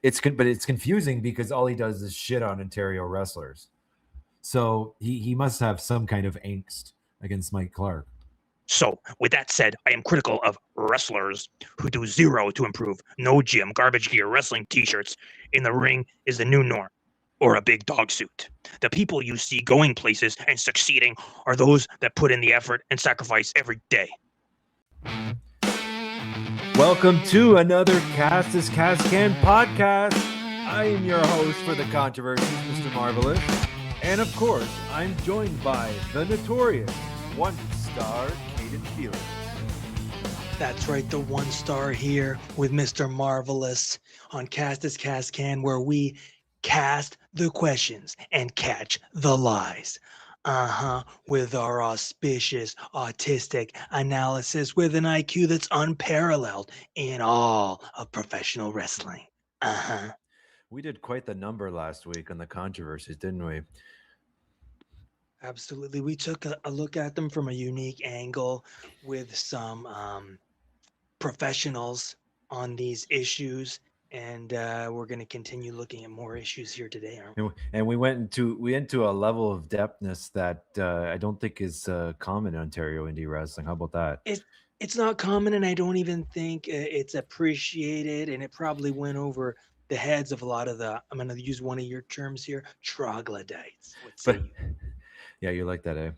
but it's confusing because all he does is shit on Ontario wrestlers. So he must have some kind of angst against Mike Clark. So, with that said, I am critical of wrestlers who do zero to improve. No gym, garbage gear, wrestling t-shirts. In the ring is the new norm, or a big dog suit. The people you see going places and succeeding are those that put in the effort and sacrifice every day. Welcome to another CastAsCastCan podcast. I am your host for the controversies, Mr. Marvelous. And of course, I'm joined by the notorious one-star Caden Felix. That's right, the one star here with Mr. Marvelous on CastAsCastCan, where we cast the questions and catch the lies. With our auspicious, autistic analysis with an IQ that's unparalleled in all of professional wrestling. We did quite the number last week on the controversies, didn't we? Absolutely. We took a look at them from a unique angle with some professionals on these issues, and we're going to continue looking at more issues here today, aren't we? And we went into a level of depthness that I don't think is common in Ontario indie wrestling. How about that? It's not common, and I don't even think it's appreciated, and it probably went over the heads of a lot of the, I'm going to use one of your terms here, troglodytes. Yeah, you like that, eh?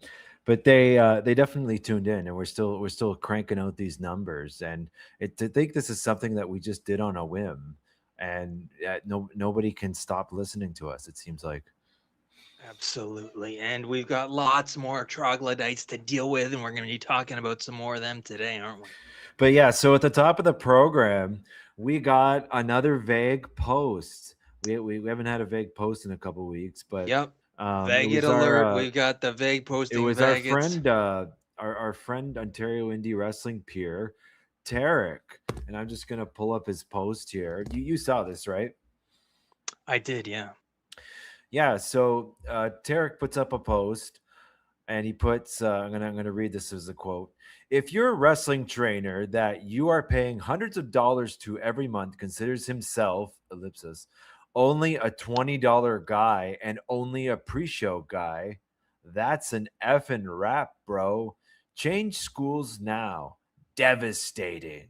But they definitely tuned in, and we're still cranking out these numbers. And to think this is something that we just did on a whim, and nobody can stop listening to us. It seems like. Absolutely, and we've got lots more troglodytes to deal with, and we're going to be talking about some more of them today, aren't we? But yeah, so at the top of the program, we got another vague post. We haven't had a vague post in a couple weeks, but yep. Vague alert. We've got the vague posting. It was Vaguets. our friend Ontario indie wrestling peer, Tarik, and I'm just gonna pull up his post here. You saw this, right? I did, yeah. Yeah. So Tarik puts up a post, and he puts. I'm gonna read this as a quote. If you're a wrestling trainer that you are paying hundreds of dollars to every month considers himself ellipsis only a $20 guy and only a pre-show guy, that's an effing rap, bro. Change schools now. Devastating.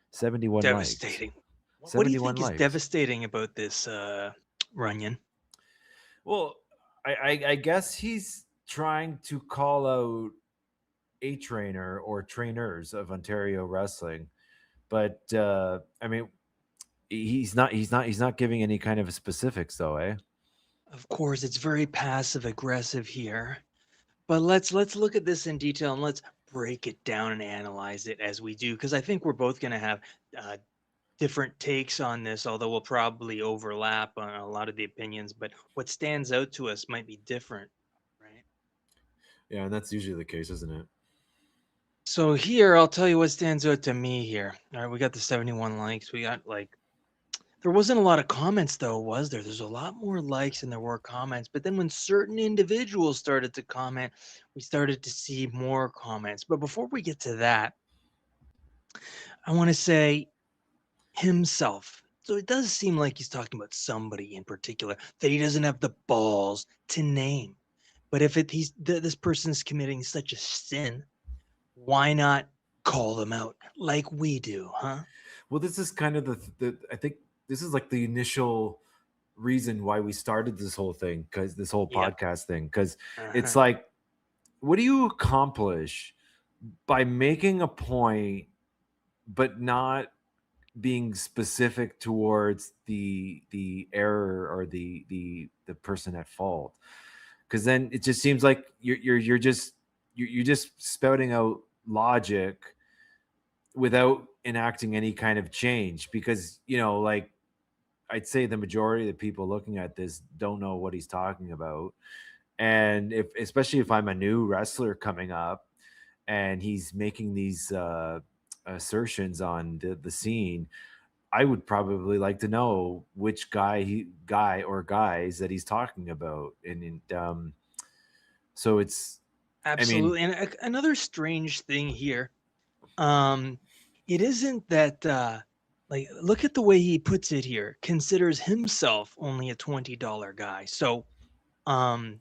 71 devastating. Likes. What do you think likes. is devastating about this, Runyon? Well, I guess he's trying to call out a trainer or trainers of Ontario wrestling, but I mean, he's not giving any kind of specifics though, eh? Of course, it's very passive aggressive here, but let's look at this in detail and let's break it down and analyze it as we do, because I think we're both going to have different takes on this, although we'll probably overlap on a lot of the opinions, but what stands out to us might be different, right? Yeah, and that's usually the case, isn't it? So here, I'll tell you what stands out to me here. All right, we got the 71 likes. We got there wasn't a lot of comments though, was there? There's a lot more likes than there were comments. But then when certain individuals started to comment, we started to see more comments. But before we get to that, I want to say himself. So it does seem like he's talking about somebody in particular that he doesn't have the balls to name. But if this person's committing such a sin, why not call them out like we do, huh? Well, this is kind of the I think this is like the initial reason why we started this whole thing, because this whole podcast thing, because it's like, what do you accomplish by making a point but not being specific towards the error or the person at fault? Because then it just seems like you're just spouting out logic without enacting any kind of change, because like I'd say the majority of the people looking at this don't know what he's talking about. And especially if I'm a new wrestler coming up and he's making these assertions on the scene, I would probably like to know which guy or guys that he's talking about. And so it's absolutely. And another strange thing here, it isn't that like, look at the way he puts it here. Considers himself only a $20 guy. So, um,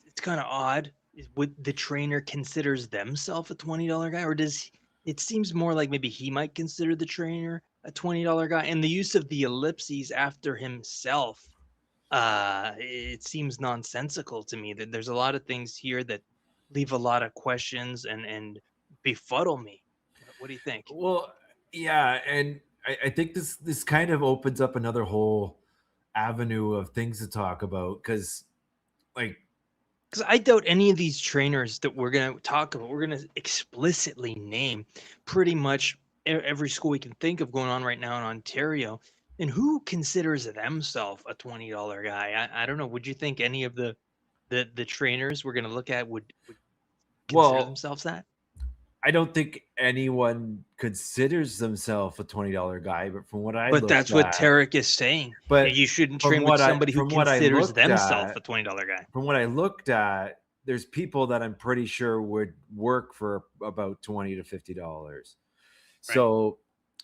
it's kind of odd. Would the trainer considers themselves a $20 guy, or does it seems more like maybe he might consider the trainer a $20 guy? And the use of the ellipses after himself, it seems nonsensical to me. That there's a lot of things here that leave a lot of questions and befuddle me. What do you think? Well, yeah, and I think this kind of opens up another whole avenue of things to talk about because, like, Because I doubt any of these trainers that we're going to talk about, we're going to explicitly name pretty much every school we can think of going on right now in Ontario. And who considers themselves a $20 guy? I don't know. Would you think any of the trainers we're going to look at would consider well, themselves that? I don't think anyone considers themselves a $20 guy, but from what I But looked that's what at, Tarik is saying. but You shouldn't from train with what I somebody who from what I considers looked themselves at, a $20 guy. from what I looked at, there's people that I'm pretty sure would work for about $20 to $50. Right. So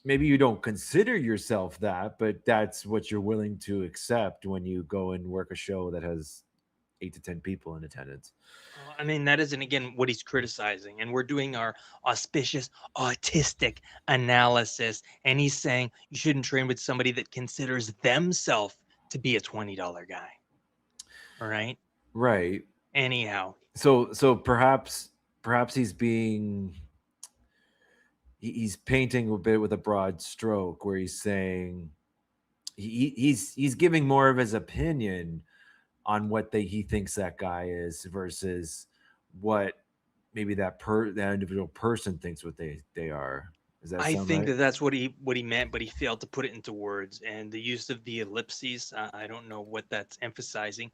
maybe you don't consider yourself that, but that's what you're willing to accept when you go and work a show that has 8 to 10 people in attendance. I mean, that isn't again what he's criticizing, and we're doing our auspicious autistic analysis, and he's saying you shouldn't train with somebody that considers themselves to be a $20 guy. All right. Right. Anyhow, So perhaps he's painting a bit with a broad stroke where he's saying he's giving more of his opinion on what he thinks that guy is versus what maybe that individual person thinks what they are. Does that I sound think right? that's what he meant, but he failed to put it into words. And the use of the ellipses, I don't know what that's emphasizing.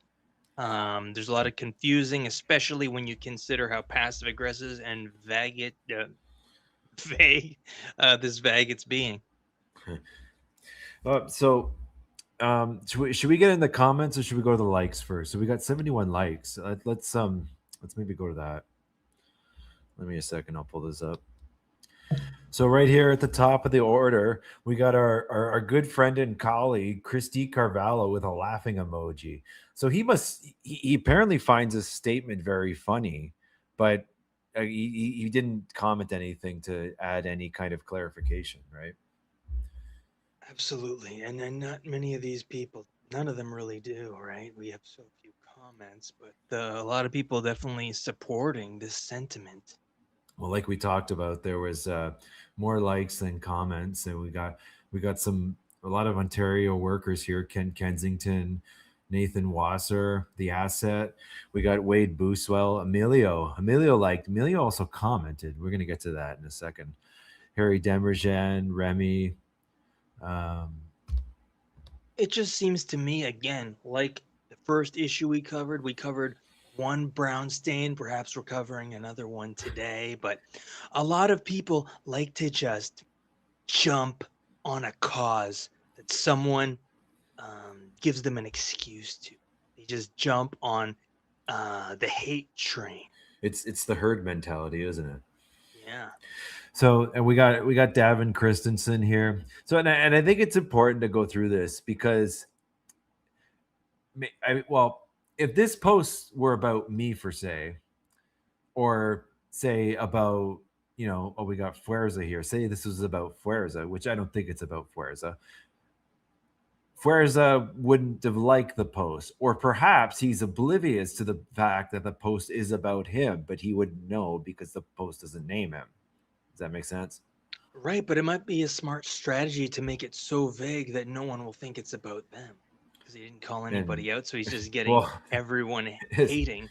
There's a lot of confusing, especially when you consider how passive aggressive and vague this vague it's being. So should we get in the comments or should we go to the likes first? So we got 71 likes. Let's maybe go to that. Let me a second. I'll pull this up. So right here at the top of the order, we got our good friend and colleague Christy Carvalho with a laughing emoji. So he apparently finds this statement very funny, but he didn't comment anything to add any kind of clarification, right? Absolutely. And then not many of these people, none of them really do, right? We have so few comments, but a lot of people definitely supporting this sentiment. Well, like we talked about, there was more likes than comments, and we got a lot of Ontario workers here. Ken Kensington, Nathan Wasser, the asset. We got Wade Booswell, Emilio also commented. We're gonna get to that in a second. Harry Demerjen, Remy. It just seems to me, again, like the first issue we covered one brown stain. Perhaps we're covering another one today, but a lot of people like to just jump on a cause that someone gives them an excuse to. They just jump on the hate train. It's the herd mentality, isn't it? Yeah. So, and we got Davin Christensen here. So, and I think it's important to go through this because, if this post were about me, for say, or say about, we got Fuerza here. Say this was about Fuerza, which I don't think it's about Fuerza. Fuerza wouldn't have liked the post, or perhaps he's oblivious to the fact that the post is about him, but he wouldn't know because the post doesn't name him. Does that make sense? Right, but it might be a smart strategy to make it so vague that no one will think it's about them because he didn't call anybody out, so he's just getting everyone hating.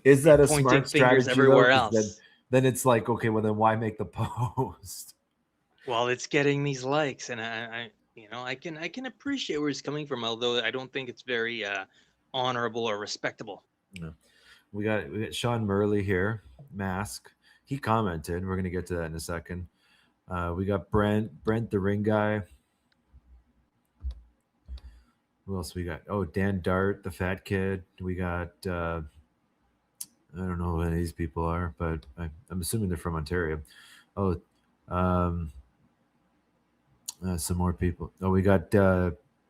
Is that a pointing smart fingers strategy everywhere though? else? Then it's like, okay, well then why make the post? Well, it's getting these likes, and I can appreciate where he's coming from, although I don't think it's very honorable or respectable. No. We got Sean Murley here, Mask. He commented. We're gonna get to that in a second. We got Brent the ring guy. Who else we got? Oh, Dan Dart, the fat kid. We got I don't know who any of these people are, but I'm assuming they're from Ontario. Oh, Some more people. Oh, we got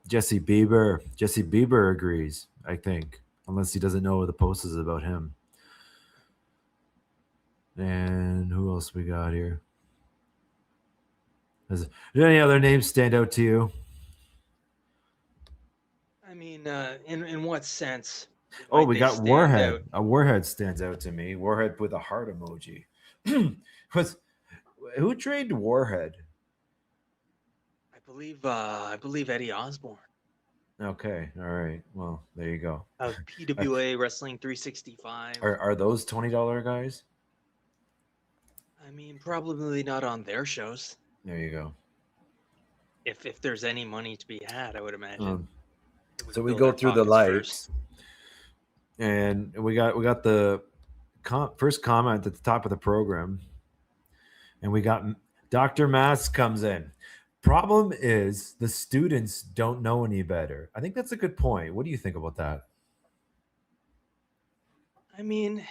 Jesse Bieber. Jesse Bieber agrees, I think, unless he doesn't know the post is about him. And who else we got here? Does any other names stand out to you? I mean, in what sense? Oh, Might we they got stand Warhead. out? A Warhead stands out to me. Warhead with a heart emoji. Was who trained Warhead? I believe Eddie Osborne Okay, all right. Well, there you go. of PWA Wrestling 365. Are those $20 guys? I mean, probably not on their shows. There you go. If there's any money to be had, I would imagine. It would So we fill go their through the pockets first. likes, and we got the first comment at the top of the program, and we got Dr. Mask comes in. Problem is the students don't know any better. I think that's a good point. What do you think about that? I mean,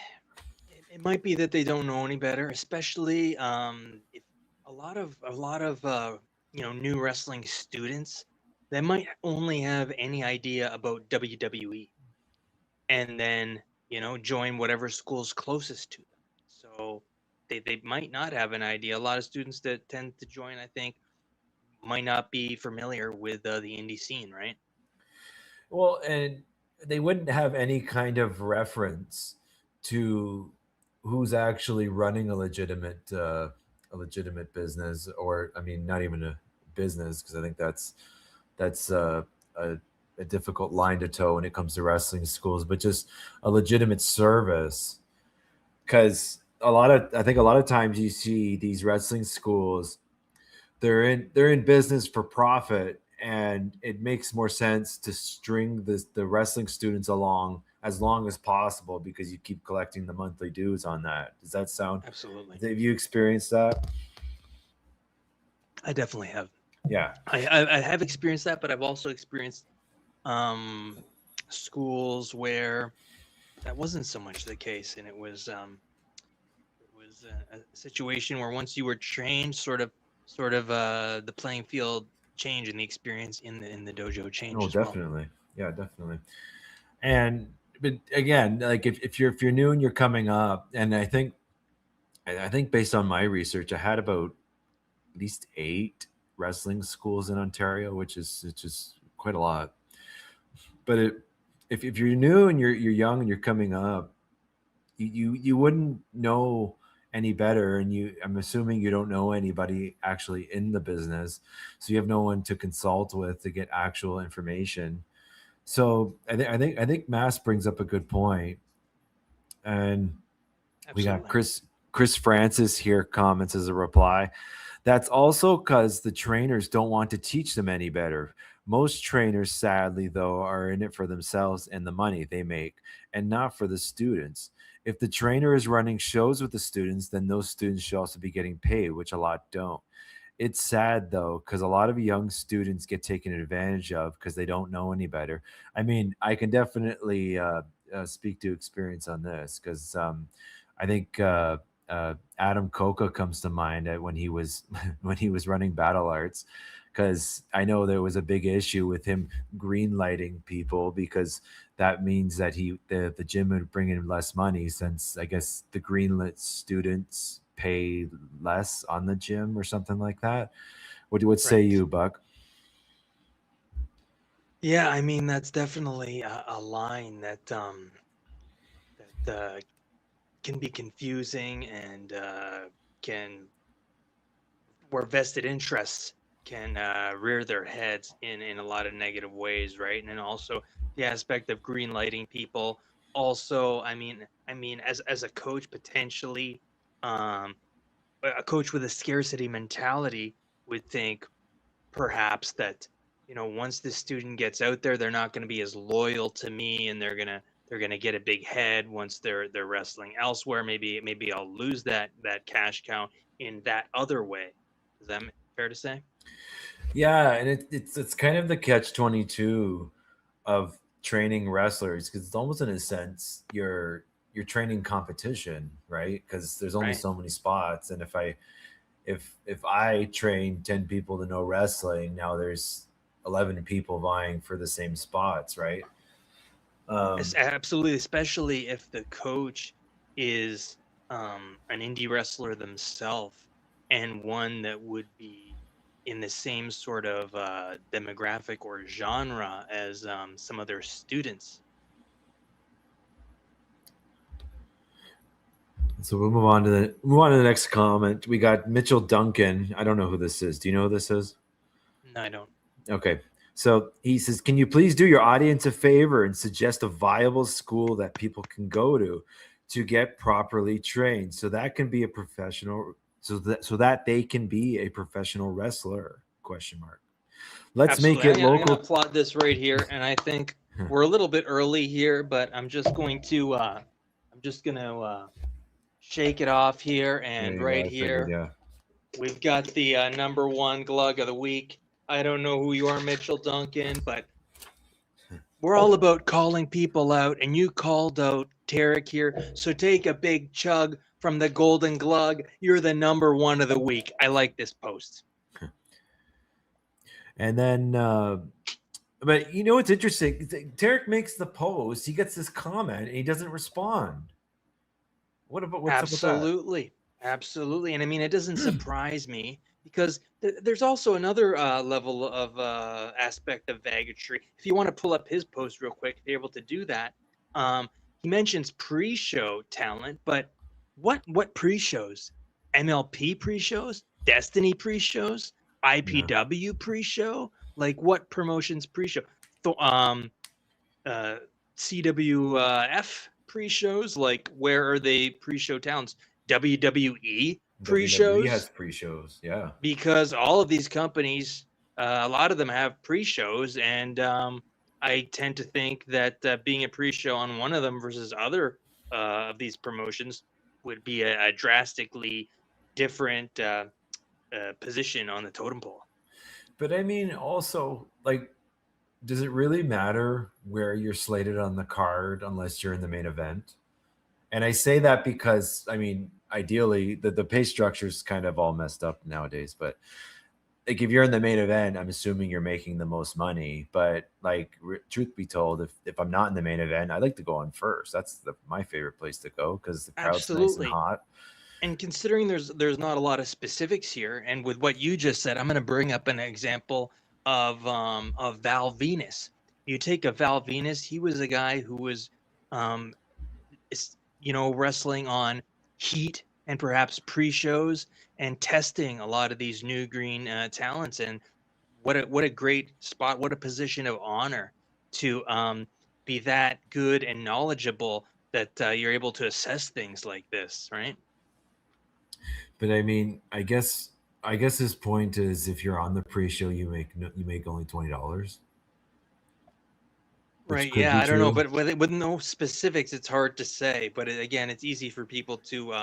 it might be that they don't know any better, especially if a lot of new wrestling students, they might only have any idea about WWE, and then join whatever school's closest to them. So they might not have an idea. A lot of students that tend to join, I think, might not be familiar with the indie scene, right? Well, and they wouldn't have any kind of reference to who's actually running a legitimate business, or I mean, not even a business, because I think that's a difficult line to toe when it comes to wrestling schools, but just a legitimate service. Because I think a lot of times you see these wrestling schools, they're in business for profit, and it makes more sense to string the wrestling students along as long as possible because you keep collecting the monthly dues on that. Does that sound? Absolutely. Have you experienced that? I definitely have. Yeah. I have experienced that, but I've also experienced schools where that wasn't so much the case, and it was a situation where once you were trained, sort of the playing field changed and the experience in the dojo changed Oh, as well. definitely. Yeah, definitely. And but again, like if you're new and you're coming up, and I think based on my research, I had about at least 8 wrestling schools in Ontario, which is it's just quite a lot. But if you're new and you're young and you're coming up, you wouldn't know any better, and I'm assuming you don't know anybody actually in the business, so you have no one to consult with to get actual information. So I think Mass brings up a good point. And we got Absolutely. Chris Francis here comments as a reply. That's also because the trainers don't want to teach them any better. Most trainers, sadly, though, are in it for themselves and the money they make, and not for the students. If the trainer is running shows with the students, then those students should also be getting paid, which a lot don't. It's sad though, because a lot of young students get taken advantage of because they don't know any better. I mean, I can definitely speak to experience on this because I think Adam Coca comes to mind when he was when he was running Battle Arts, because I know there was a big issue with him green lighting people, because that means that the gym would bring in less money, since I guess the greenlit students pay less on the gym or something like that. What say Right. you, Buck? Yeah, I mean that's definitely a line that can be confusing and can where vested interests can rear their heads in a lot of negative ways, right? And then also the aspect of green lighting people. Also, I mean, as a coach, potentially, um, a coach with a scarcity mentality would think perhaps that once the student gets out there, they're not going to be as loyal to me, and they're gonna get a big head once they're wrestling elsewhere. Maybe I'll lose that cash cow in that other way. Is that fair to say? Yeah, and it's kind of the catch-22 of training wrestlers, because it's almost in a sense you're training competition, right? Because there's only Right. so many spots, and if I train 10 people to know wrestling, now there's 11 people vying for the same spots, right? Absolutely, especially if the coach is an indie wrestler themselves and one that would be in the same sort of demographic or genre as some of their students. So we'll move on to the next comment. We got Mitchell Duncan. I don't know who this is. Do you know who this is? No, I don't. Okay. So he says, can you please do your audience a favor and suggest a viable school that people can go to get properly trained so that can be a professional, so that they can be a professional wrestler? Question mark. Let's Absolutely. make it local. I'm gonna plot this right here, and I think we're a little bit early here, but I'm just going to shake it off here, and right here. Yeah. We've got the number one glug of the week. I don't know who you are, Mitchell Duncan, but we're all about calling people out, and you called out Tarik here. So take a big chug from the golden glug. You're the number one of the week. I like this post. And then, but you know what's interesting? Tarik makes the post. He gets this comment, and he doesn't respond. What's up with that? Absolutely. And I mean, it doesn't surprise me because there's also another level of aspect of vagatry. If you want to pull up his post real quick, if you're able to do that, he mentions pre-show talent, but what pre-shows? MLP pre-shows? Destiny pre-shows? IPW pre-show? Like what promotions pre-show? CWF pre-shows? Like where are they pre-show talents? WWE pre-shows? WWE has pre-shows, yeah. Because all of these companies, a lot of them have pre-shows, and I tend to think that being a pre-show on one of them versus other of these promotions would be a drastically different position on the totem pole. But I mean, also, like, does it really matter where you're slated on the card unless you're in the main event? And I say that because, I mean, ideally, the pay structure is kind of all messed up nowadays. But like, if you're in the main event, I'm assuming you're making the most money. But like, truth be told, if I'm not in the main event, I like to go on first. That's my favorite place to go because the crowd's nice and hot. And considering there's not a lot of specifics here, and with what you just said, I'm going to bring up an example of Val Venus. You take a Val Venus, he was a guy who was wrestling on heat and perhaps pre-shows and testing a lot of these new green talents. And what a great spot, what a position of honor to be that good and knowledgeable that you're able to assess things like this, right? But I mean, I guess his point is, if you're on the pre-show, you make only $20. Right. Yeah, I don't know, but with no specifics, it's hard to say. But again, it's easy for people to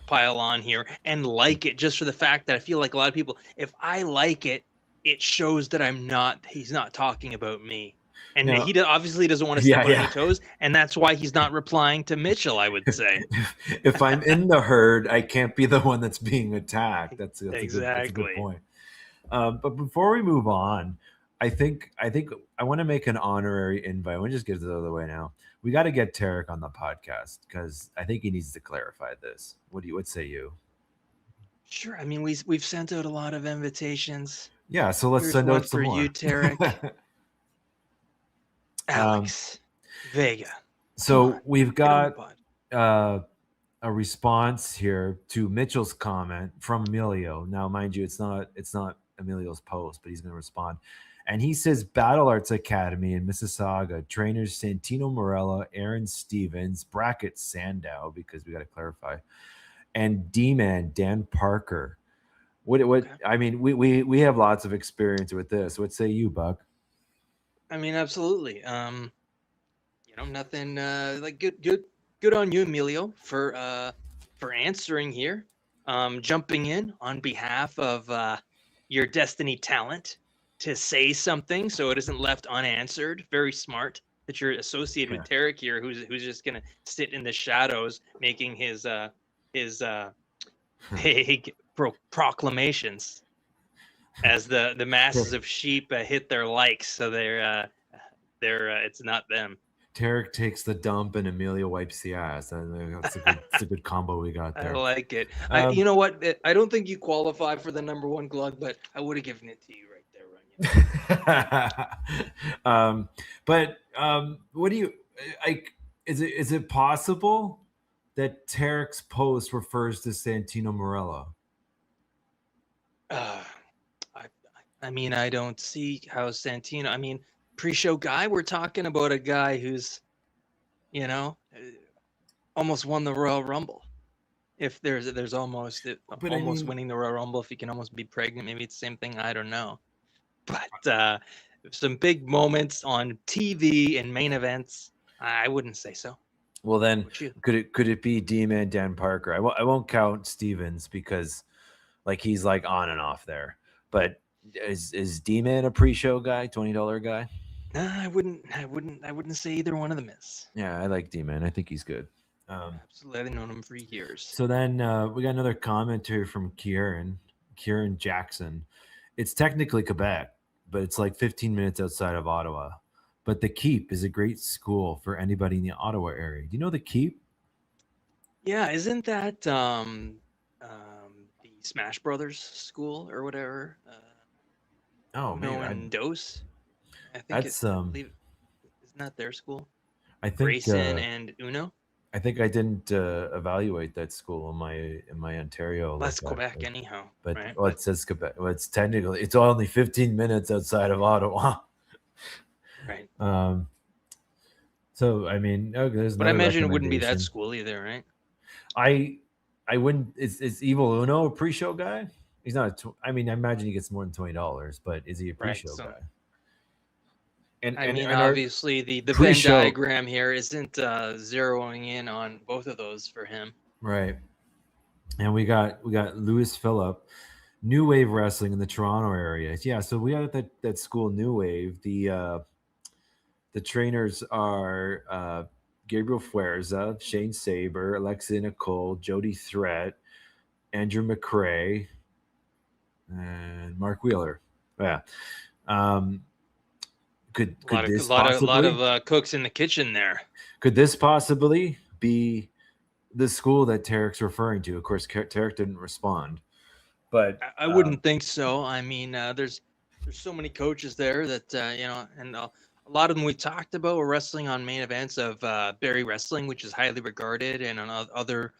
pile on here and like it just for the fact that I feel like a lot of people, if I like it, it shows that he's not talking about me. And he obviously doesn't want to step on any toes, and that's why he's not replying to Mitchell, I would say. If I'm in the herd, I can't be the one that's being attacked. That's a good point. But before we move on, I think I want to make an honorary invite. I want to just get it the other way now. We got to get Tarik on the podcast because I think he needs to clarify this. What say you? Sure. I mean, we've sent out a lot of invitations. Yeah, so let's send out some more. For you, Tarik. Alex Vega. So we've got a response here to Mitchell's comment from Emilio. Now, mind you, it's not Emilio's post, but he's going to respond. And he says, Battle Arts Academy in Mississauga, trainers Santino Morella, Aaron Stevens, bracket Sandow, because we got to clarify, and D-Man, Dan Parker. Okay. I mean, we have lots of experience with this. What say you, Buck? I mean, absolutely. Nothing like good on you, Emilio, for answering here. Jumping in on behalf of your Destiny talent to say something so it isn't left unanswered. Very smart that you're associated with Tarik here, who's just gonna sit in the shadows making his proclamations as the masses of sheep hit their likes, so they're it's not them. Tarik takes the dump and Amelia wipes the ass. That's a good combo we got there. I like it. You know what? I don't think you qualify for the number one glug, but I would have given it to you right there, Runyon. But what do you like? Is it possible that Tarik's post refers to Santino Marella? I mean, I don't see how Santino. I mean, pre-show guy. We're talking about a guy who's, almost won the Royal Rumble. If there's almost winning the Royal Rumble. If he can almost be pregnant, maybe it's the same thing. I don't know. But some big moments on TV and main events. I wouldn't say so. Well, then could it be D-Man Dan Parker? I won't count Stevens because he's on and off there. But is D-Man a pre-show guy, $20 guy? No, I wouldn't say either one of them is. Yeah, I like D-Man. I think he's good. Absolutely, I've known him for years. So then we got another commentary from Kieran Jackson. It's technically Quebec, but it's 15 minutes outside of Ottawa. But the Keep is a great school for anybody in the Ottawa area. Do you know the Keep? Yeah, isn't that the Smash Brothers school or whatever? And Dose. I think that's isn't that their school? I think Grayson and Uno. I think I didn't evaluate that school in my Ontario. That's Quebec, anyhow. But right? It says Quebec. Well, it's only 15 minutes outside of Ottawa. Right. So I mean, there's. But I imagine it wouldn't be that school either, right? I wouldn't. Is Evil Uno a pre-show guy? He's not. I imagine he gets more than $20, but is he a pre-show guy? And obviously the Venn diagram here isn't zeroing in on both of those for him. Right. And we got Louis Phillip, New Wave Wrestling in the Toronto area. Yeah, so we got that school, New Wave. The trainers are Gabriel Fuerza, Shane Saber, Alexia Nicole, Jody Threat, Andrew McRae, and Mark Wheeler. Yeah. Could this possibly, a lot of cooks in the kitchen there? Could this possibly be the school that Tarik's referring to? Of course, Tarik didn't respond, but I wouldn't think so. I mean, there's so many coaches there that and a lot of them we talked about were wrestling on main events of Barry Wrestling, which is highly regarded, and on other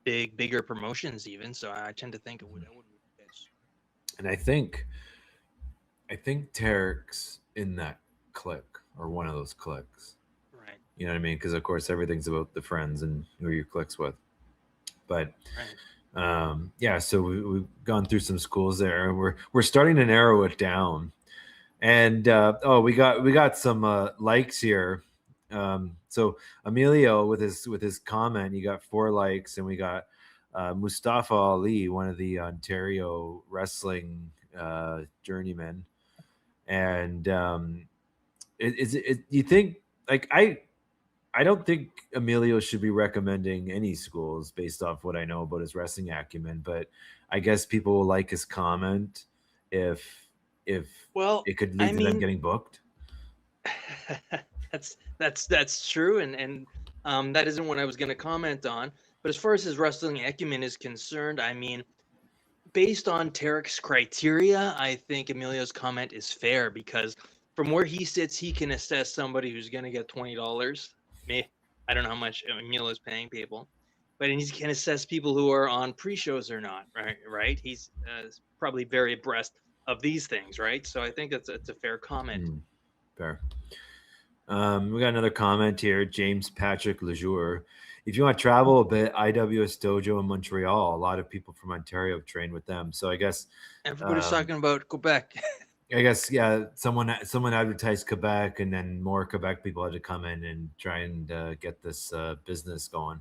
bigger promotions even. So I tend to think it wouldn't be this. And I think Tarik's in that clique or one of those cliques. Right. You know what I mean? Because of course everything's about the friends and who you cliques with. But so we've gone through some schools there. We're starting to narrow it down. And we got some likes here. So Emilio with his comment, he got 4 likes, and we got Mustafa Ali, one of the Ontario wrestling journeymen. And you think I don't think Emilio should be recommending any schools based off what I know about his wrestling acumen, but I guess people will like his comment if it could lead to them getting booked. That's true, and that isn't what I was going to comment on. But as far as his wrestling acumen is concerned, I mean, based on Tarik's criteria, I think Emilio's comment is fair because from where he sits, he can assess somebody who's going to get $20. I don't know how much Emilio's paying people, but he can assess people who are on pre-shows or not, right? He's probably very abreast of these things, right? So I think it's a fair comment. Fair. We got another comment here, James Patrick Lejour. If you want to travel a bit, IWS Dojo in Montreal, a lot of people from Ontario have trained with them. So I guess everybody's talking about Quebec. I guess, yeah, someone advertised Quebec, and then more Quebec people had to come in and try and get this business going.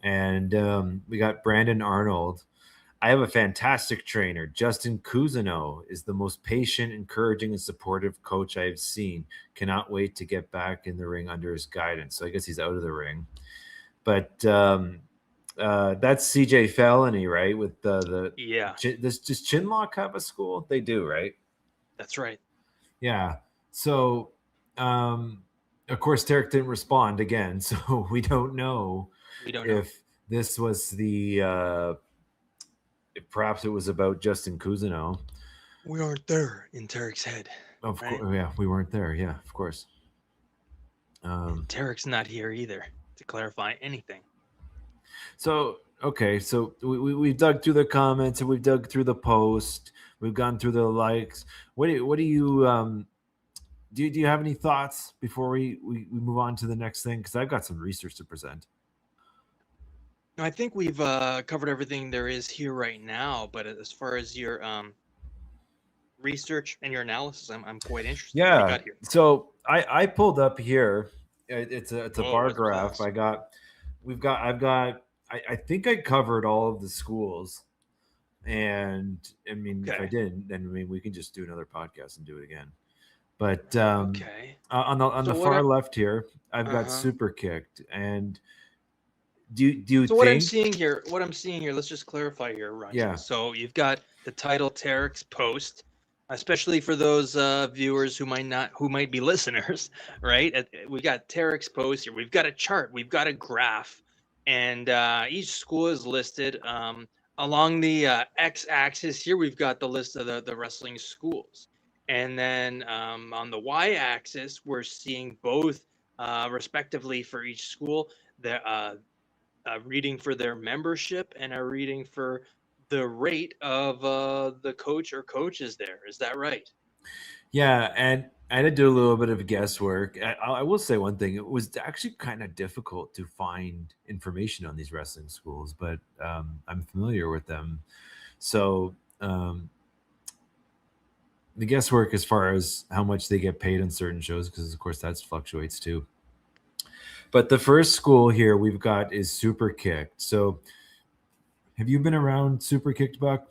And we got Brandon Arnold. I have a fantastic trainer. Justin Cousineau is the most patient, encouraging, and supportive coach I've seen. Cannot wait to get back in the ring under his guidance. So I guess he's out of the ring. But That's CJ Felony, right? With Yeah, does Chinlock have a school? They do, right? that's right. Yeah. So, of course, Tarik didn't respond again, so we don't know We don't know. if this was if perhaps it was about Justin Cousineau. We aren't there in Tarik's head. Of Right? course, yeah, we weren't there. Yeah, of course. And Tarik's not here either to clarify anything. So okay, so we've dug through the comments and we've dug through the post. We've gone through the likes. What do you do you have any thoughts before we move on to the next thing? Because I've got some research to present. No, I think we've covered everything there is here right now. But as far as your research and your analysis, I'm quite interested. What do you Yeah. got here? So I pulled up here. It's a bar what's graph. this? I think I covered all of the schools. And I mean, if I Okay. didn't, then I mean we can just do another podcast and do it again. But Okay. on the So far left here, I've got Uh-huh. Super Kicked. And do you So what I'm think? seeing here, let's just clarify here, Runch. Yeah. So you've got the title Tarik's post, especially for those viewers who might be listeners, right? We got Tarik's post here. We've got a chart, we've got a graph, and each school is listed along the x-axis. Here we've got the list of the wrestling schools, and then on the y-axis we're seeing both, respectively for each school, the a reading for their membership and a reading for the rate of the coach or coaches there. Is that right? Yeah, and I had to do a little bit of guesswork. I will say one thing: it was actually kind of difficult to find information on these wrestling schools, but I'm familiar with them, so the guesswork as far as how much they get paid on certain shows, because of course that fluctuates too. But the first school here we've got is Super Kicked. So, have you been around Super Kicked, Buck?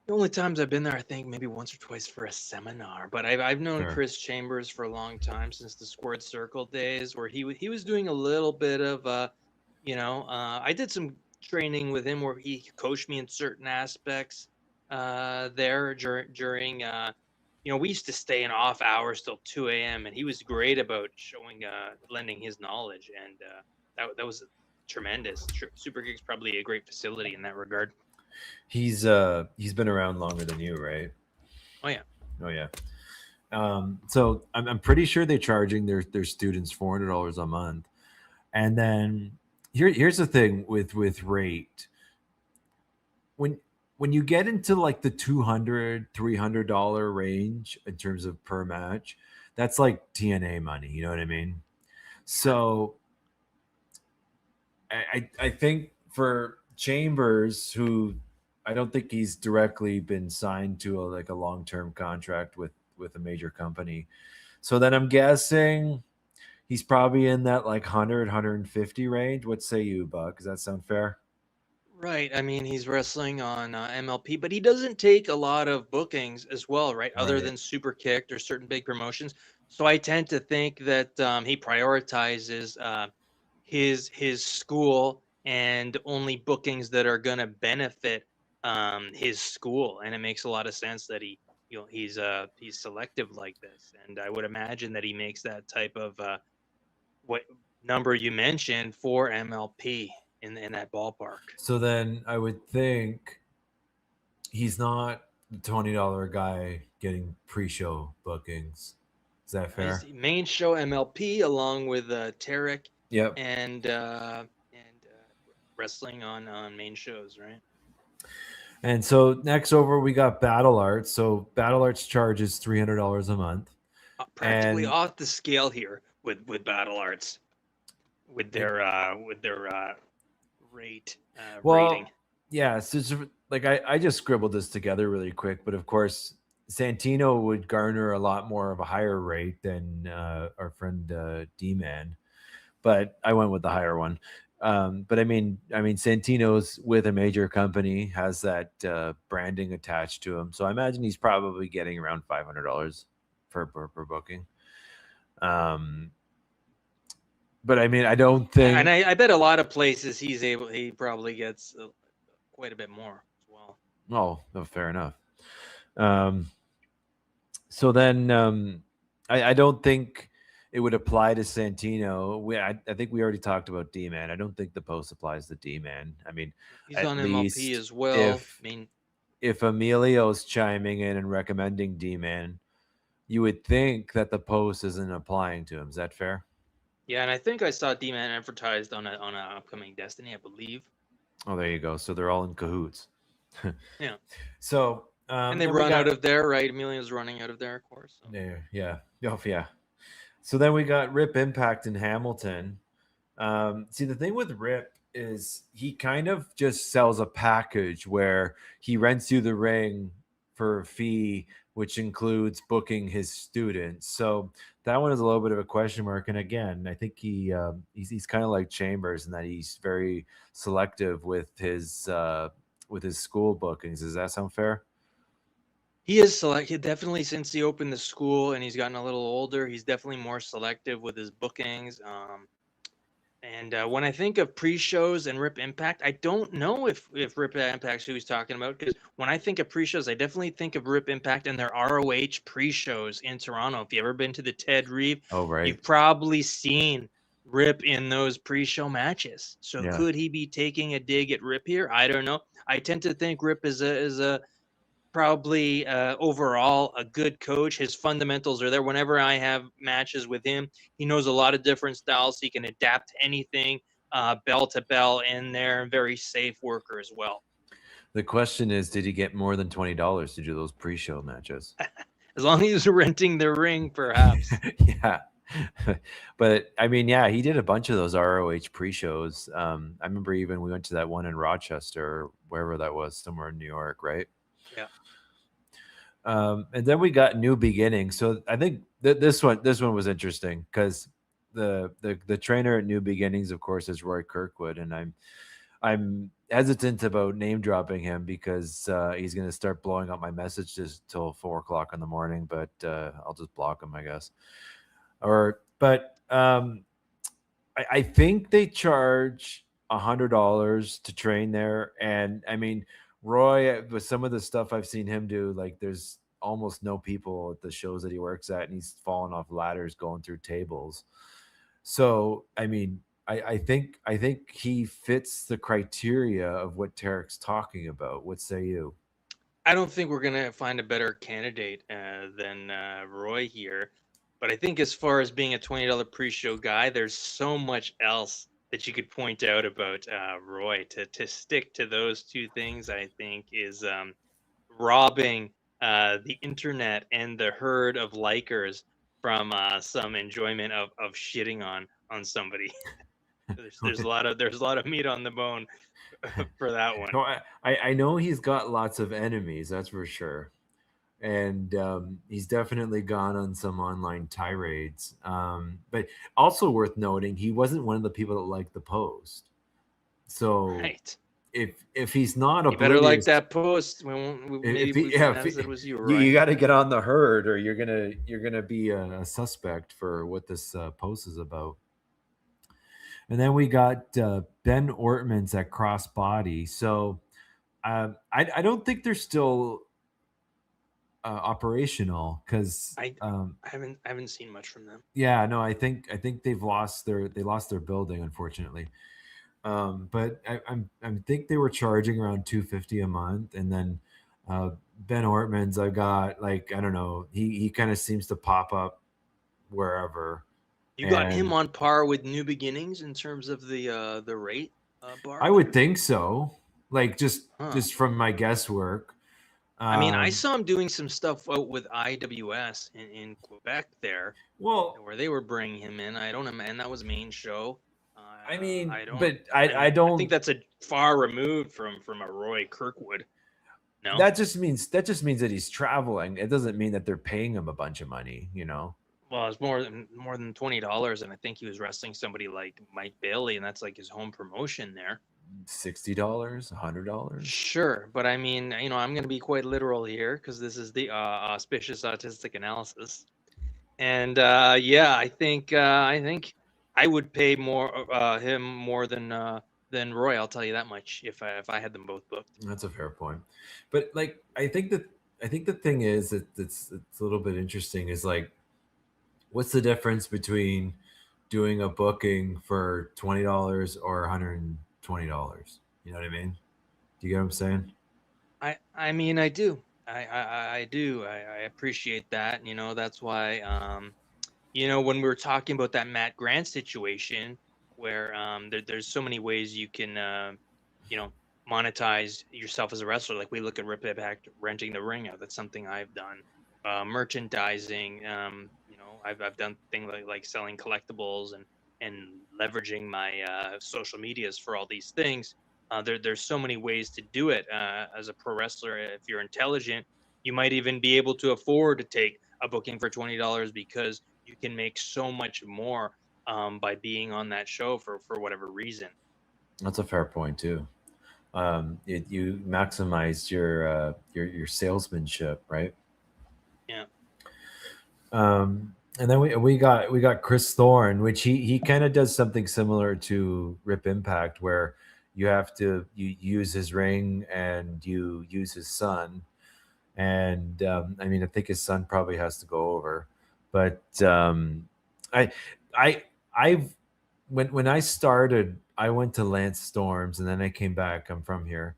The only times I've been there, I think maybe once or twice for a seminar. But I've known Fair. Chris Chambers for a long time, since the Squared Circle days, where he was doing a little bit of I did some training with him where he coached me in certain aspects there during we used to stay in off hours till 2 a.m. and he was great about showing lending his knowledge, and that was tremendous. Super Geek's probably a great facility in that regard. He's been around longer than you, right? Oh yeah. Oh yeah. So I'm pretty sure they're charging their students $400 a month, and then here's the thing with rate. When you get into like the $200-$300 range in terms of per match, that's like TNA money. You know what I mean? So I think for Chambers, who I don't think he's directly been signed to a long-term contract with a major company. So then I'm guessing he's probably in that like 100-150 range. What say you, Buck? Does that sound fair? Right. I mean, he's wrestling on MLP, but he doesn't take a lot of bookings as well, right? Other Right. than Super Kicked or certain big promotions. So I tend to think that he prioritizes his school and only bookings that are going to benefit his school, and it makes a lot of sense that he's selective like this. And I would imagine that he makes that type of what number you mentioned for MLP in that ballpark. So then I would think he's not the $20 guy getting pre-show bookings. Is that fair? He's main show MLP along with Tarik. Yep. And wrestling on main shows, right? And so next over we got Battle Arts. So Battle Arts charges $300 a month. Practically And off the scale here with Battle Arts, with their rate rating. Yeah, so it's like I just scribbled this together really quick, but of course Santino would garner a lot more of a higher rate than our friend D-Man, but I went with the higher one. But I mean, Santino's with a major company, has that branding attached to him, so I imagine he's probably getting around $500 per booking. But I mean, I don't think. And I bet a lot of places he probably gets quite a bit more as well. Oh, no, fair enough. So then I don't think it would apply to Santino. I think we already talked about D-Man. I don't think the post applies to D-Man. I mean, He's at on least MLP as well. I mean, if Emilio's chiming in and recommending D-Man, you would think that the post isn't applying to him. Is that fair? yeah, and I think I saw D-Man advertised on a upcoming Destiny, I believe. Oh, there you go. So they're all in cahoots. Yeah. So and they run out of there, right? Emilio's running out of there, of course. So. Yeah. Oh, yeah. So then we got Rip Impact in Hamilton. See, the thing with Rip is he kind of just sells a package where he rents you the ring for a fee, which includes booking his students. So that one is a little bit of a question mark. And again, I think he's kind of like Chambers in that he's very selective with his school bookings. Does that sound fair? He is selected definitely since he opened the school and he's gotten a little older. He's definitely more selective with his bookings. And when I think of pre-shows and Rip Impact, I don't know if Rip Impact's who he's talking about, because when I think of pre-shows, I definitely think of Rip Impact and their ROH pre-shows in Toronto. If you've ever been to the Ted Reeve, you've probably seen Rip in those pre-show matches. So could he be taking a dig at Rip here? I don't know. I tend to think Rip is a probably overall a good coach. His fundamentals are there. Whenever I have matches with him, he knows a lot of different styles. He can adapt to anything, bell to bell in there, and very safe worker as well. The question is, did he get more than $20 to do those pre-show matches? As long as he's renting the ring, perhaps. Yeah. But I mean, yeah, he did a bunch of those ROH pre-shows. I remember even we went to that one in Rochester, or wherever that was, somewhere in New York, right? Yeah. And then we got New Beginnings. So I think this one was interesting because the trainer at New Beginnings, of course, is Roy Kirkwood, and I'm hesitant about name dropping him because he's going to start blowing up my messages till 4:00 in the morning. But I'll just block him, I guess. But I think they charge $100 to train there, and I mean, Roy, with some of the stuff I've seen him do, like there's almost no people at the shows that he works at, and he's falling off ladders going through tables. So I mean, I think he fits the criteria of what Tarik's talking about. What say you? I don't think we're gonna find a better candidate than Roy here, but I think as far as being a $20 pre-show guy, there's so much else that you could point out about Roy. To stick to those two things, I think, is robbing the internet and the herd of likers from some enjoyment of shitting on somebody. there's a lot of meat on the bone for that one. No, I know he's got lots of enemies, that's for sure. And he's definitely gone on some online tirades. But also worth noting, he wasn't one of the people that liked the post. So right. If he's not you better like that post, it was you, right? You got to get on the herd, or you're gonna be a suspect for what this post is about. And then we got Ben Ortman's at Crossbody. So I don't think they're still operational because I haven't seen much from them. Yeah, no, I think they lost their building, unfortunately. But I think they were charging around $250 a month, and then Ben Ortman's, I got, like, I don't know, he kind of seems to pop up wherever. You got him on par with New Beginnings in terms of the rate bar? I would think so. Like just from my guesswork. I mean, I saw him doing some stuff out with IWS in Quebec there. Well, where they were bringing him in. I don't know, man. That was main show. I mean, I don't think that's a far removed from a Roy Kirkwood. No, that just means that he's traveling. It doesn't mean that they're paying him a bunch of money, you know. Well, it's more than $20, and I think he was wrestling somebody like Mike Bailey, and that's like his home promotion there. $60, $100. Sure, but I mean, you know, I'm going to be quite literal here because this is the auspicious autistic analysis, and yeah, I think I would pay him more than Roy. I'll tell you that much if I had them both booked. That's a fair point. But like, I think the thing is that it's a little bit interesting is like, what's the difference between doing a booking for $20 or $120? You know what I mean? Do you get what I'm saying? I mean, I do. I do. I appreciate that. That's why when we were talking about that Matt Grant situation, where there's so many ways you can you know monetize yourself as a wrestler. Like we look at Rip Impact renting the ring out. That's something I've done. Merchandising. I've done things like selling collectibles and leveraging my social medias for all these things. There's so many ways to do it as a pro wrestler. If you're intelligent, you might even be able to afford to take a booking for $20 because you can make so much more by being on that show for whatever reason. That's a fair point too. You maximize your salesmanship, right? Yeah. And then we got Chris Thorne, which he kind of does something similar to Rip Impact, where you use his ring and you use his son, and I mean I think his son probably has to go over, but I I I've when I started, I went to Lance Storms and then I came back. I'm from here.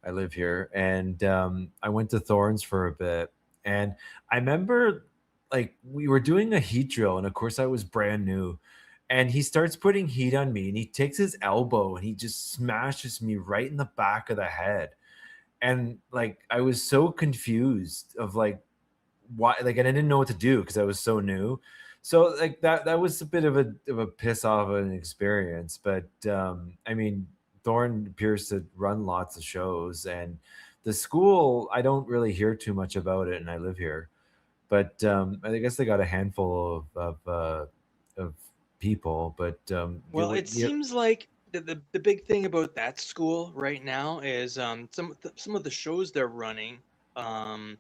I live here, and I went to Thorns for a bit, and I remember like we were doing a heat drill, and of course I was brand new, and he starts putting heat on me, and he takes his elbow and he just smashes me right in the back of the head, and like I was so confused of like why, like, and I didn't know what to do because I was so new. So like that was a bit of a piss off of an experience. But I mean, Thorne appears to run lots of shows, and the school I don't really hear too much about it, and I live here. But I guess they got a handful of people. But Well, it seems like the big thing about that school right now is some of the shows they're running. Um,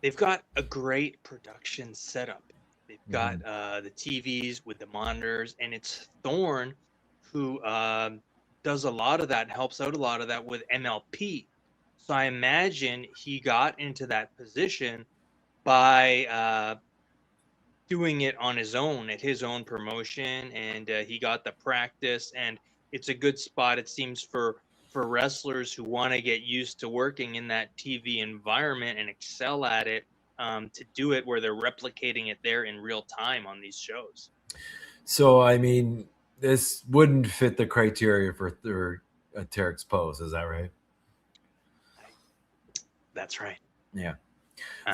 they've got a great production setup. They've got the TVs with the monitors, and it's Thorne who does a lot of that, helps out a lot of that with MLP. So I imagine he got into that position by doing it on his own at his own promotion, and he got the practice, and it's a good spot, it seems, for wrestlers who want to get used to working in that TV environment and excel at it, to do it where they're replicating it there in real time on these shows. So I mean, this wouldn't fit the criteria for Tarik's pose, is that right? That's right. Yeah.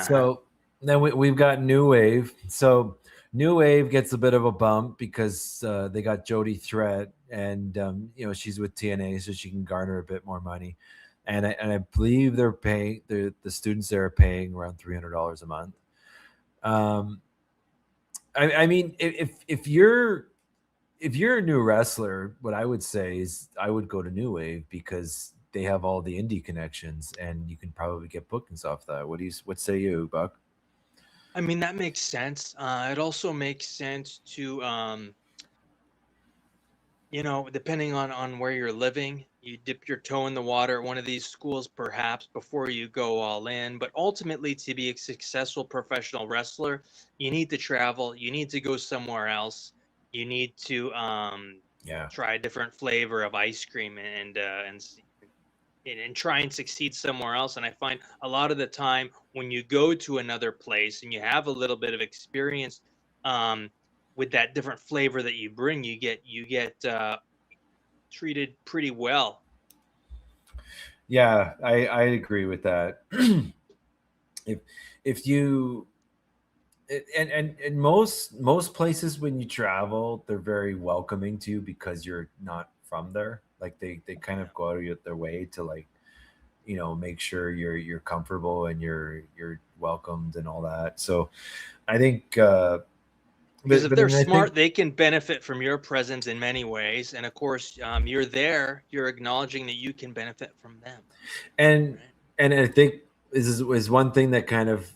So then we've got New Wave. So New Wave gets a bit of a bump because they got Jody Threat, and she's with TNA, so she can garner a bit more money. And I believe they're paying the students there are paying around $300 a month. I mean, if you're a new wrestler, what I would say is I would go to New Wave because they have all the indie connections, and you can probably get bookings off that. What say you, Buck? I mean, that makes sense. It also makes sense to, depending on where you're living, you dip your toe in the water at one of these schools, perhaps before you go all in. But ultimately, to be a successful professional wrestler, you need to travel. You need to go somewhere else. You need to try a different flavor of ice cream and try and succeed somewhere else. And I find a lot of the time when you go to another place and you have a little bit of experience with that different flavor that you bring, you get treated pretty well. Yeah, I agree with that. if you and most places when you travel, they're very welcoming to you because you're not from there. Like they kind of go out of their way to like make sure you're comfortable and you're welcomed and all that. So I think because if they're smart, they can benefit from your presence in many ways, and of course you're there, you're acknowledging that you can benefit from them. And I think is one thing that kind of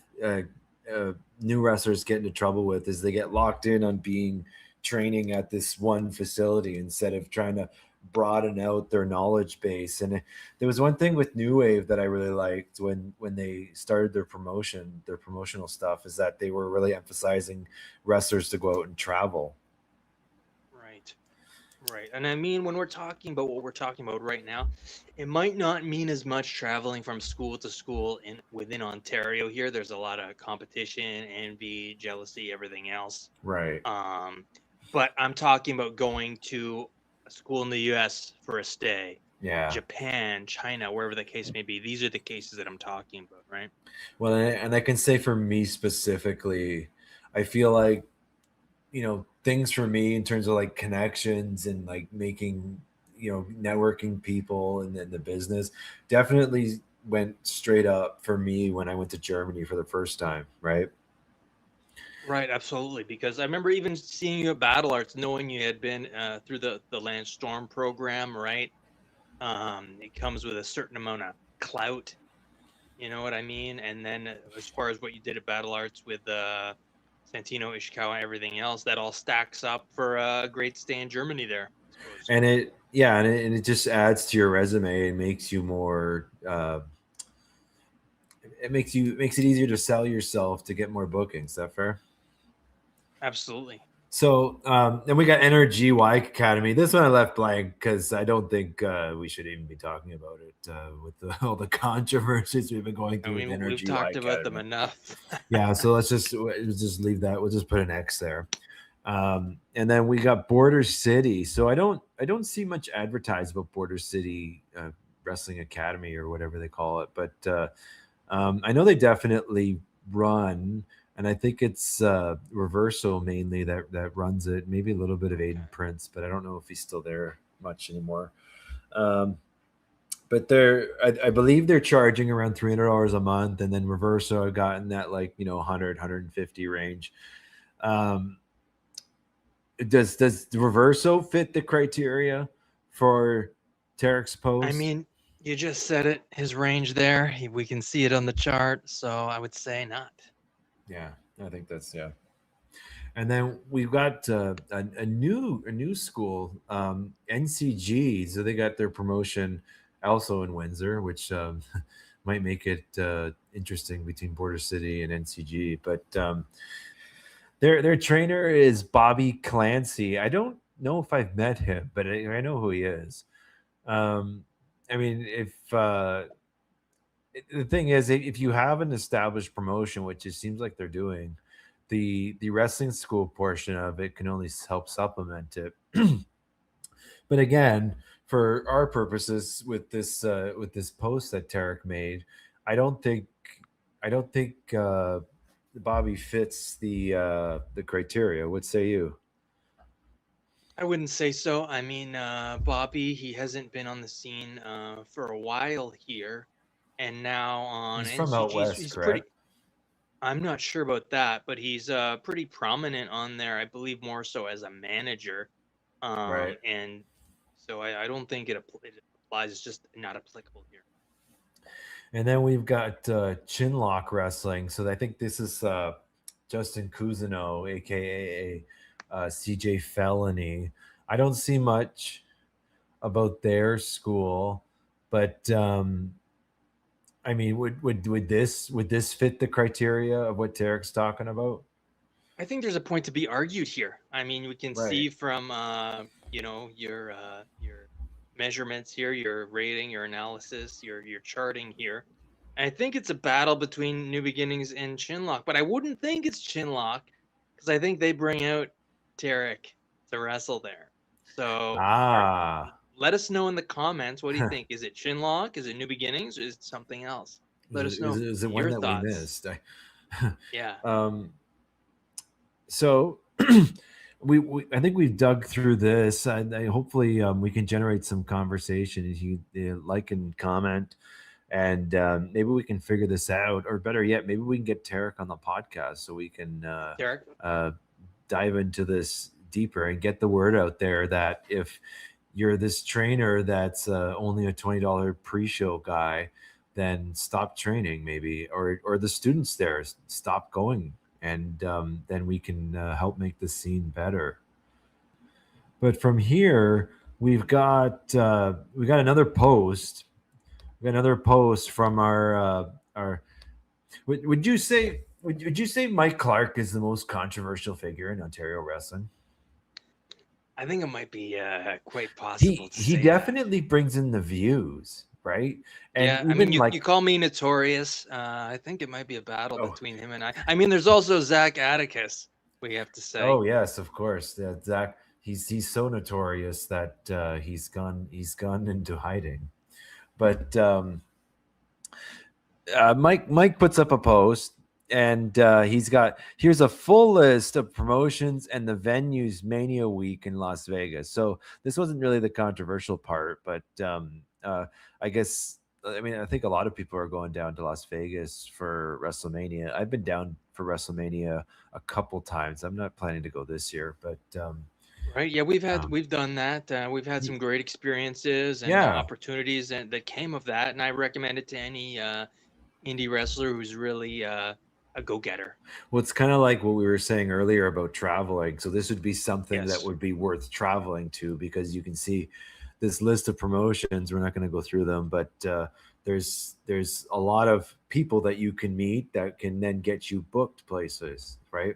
new wrestlers get into trouble with is they get locked in on being training at this one facility instead of trying to broaden out their knowledge base. And there was one thing with New Wave that I really liked when they started their promotional stuff, is that they were really emphasizing wrestlers to go out and travel. Right. And I mean, when we're talking about what we're talking about right now, it might not mean as much traveling from school to school within Ontario here. There's a lot of competition, envy, jealousy, everything else. Right. But I'm talking about going to a school in the US for a stay. Yeah. Japan, China, wherever the case may be. These are the cases that I'm talking about, right? Well, and I can say for me specifically, I feel like, things for me in terms of like connections and like making, networking people and then the business definitely went straight up for me when I went to Germany for the first time, right? Right, absolutely. Because I remember even seeing you at Battle Arts, knowing you had been through the Lance Storm program, right? It comes with a certain amount of clout, you know what I mean? And then as far as what you did at Battle Arts with Santino, Ishikawa, and everything else, that all stacks up for a great stay in Germany there, I suppose. And it just adds to your resume and makes you more. It makes it easier to sell yourself to get more bookings. Is that fair? Absolutely. So then we got Energy Y Academy. This one I left blank because I don't think we should even be talking about it with all the controversies we've been going through. I mean, with Energy we've talked Y about Academy. them enough. Yeah, so let's just leave that. We'll just put an X there. And then we got Border City. So I don't see much advertised about Border City Wrestling Academy or whatever they call it, but I know they definitely run. And I think it's Reverso mainly that runs it. Maybe a little bit of Aiden Prince, but I don't know if he's still there much anymore. But I believe they're charging around $300 a month, and then Reverso have gotten that 100, 150 range. Does Reverso fit the criteria for Tarik's post? I mean, you just said it. His range there, we can see it on the chart. So I would say not. Yeah, I think that's And then we've got a new school, NCG. So they got their promotion also in Windsor, which might make it interesting between Border City and NCG. But their trainer is Bobby Clancy. I don't know if I've met him, but I know who he is. I mean, if the thing is, if you have an established promotion, which it seems like they're doing, the wrestling school portion of it can only help supplement it. But again, for our purposes with this post that Tarik made, I don't think Bobby fits the criteria. What say you? I wouldn't say so. I mean, Bobby, he hasn't been on the scene for a while here, and now on He's NCG, from out west, he's correct? pretty. I'm not sure about that, but he's pretty prominent on there. I believe more so as a manager, Right. and so I don't think it applies. It's just not applicable here. And then we've got Chinlock Wrestling. So I think this is Justin Cousineau, aka CJ Felony. I don't see much about their school, but I mean, would this fit the criteria of what Tarik's talking about? I think there's a point to be argued here. I mean, we can see from your measurements here, your rating, your analysis, your charting here. And I think it's a battle between New Beginnings and Chinlock, but I wouldn't think it's Chinlock because I think they bring out Tarik to wrestle there. So let us know in the comments. What do you think? Is it Chinlock? Is it New Beginnings? Or is it something else? Let us know. Is it one that we missed? Yeah. So we I think we've dug through this. I hopefully we can generate some conversation. If you like and comment, and maybe we can figure this out, or better yet, maybe we can get Tarik on the podcast so we can dive into this deeper and get the word out there that if you're this trainer that's only a $20 pre-show guy, then stop training maybe, or the students there stop going, and then we can help make the scene better. But from here, we've got another post. We got another post from our. Would you say Mike Clark is the most controversial figure in Ontario wrestling? I think it might be quite possible to He say definitely brings in the views, right? And yeah, I even mean, like you call me notorious. I think it might be a battle oh, between him and I. I mean, there's also Zach Atticus. We have to say. oh yes, of course. Yeah, Zach. He's so notorious that he's gone into hiding. But Mike puts up a post, and here's a full list of promotions and the venues Mania week in Las Vegas. So this wasn't really the controversial part, but I guess I think a lot of people are going down to Las Vegas for WrestleMania. I've been down for WrestleMania a couple times. I'm not planning to go this year, but Right. Yeah, we've done that. We've had some great experiences and yeah. opportunities that came of that, and I recommend it to any indie wrestler who's really a go-getter. Well, it's kind of like what we were saying earlier about traveling. So this would be something that Yes. would be worth traveling to, because you can see this list of promotions. We're not going to go through them, but there's a lot of people that you can meet that can then get you booked places, right?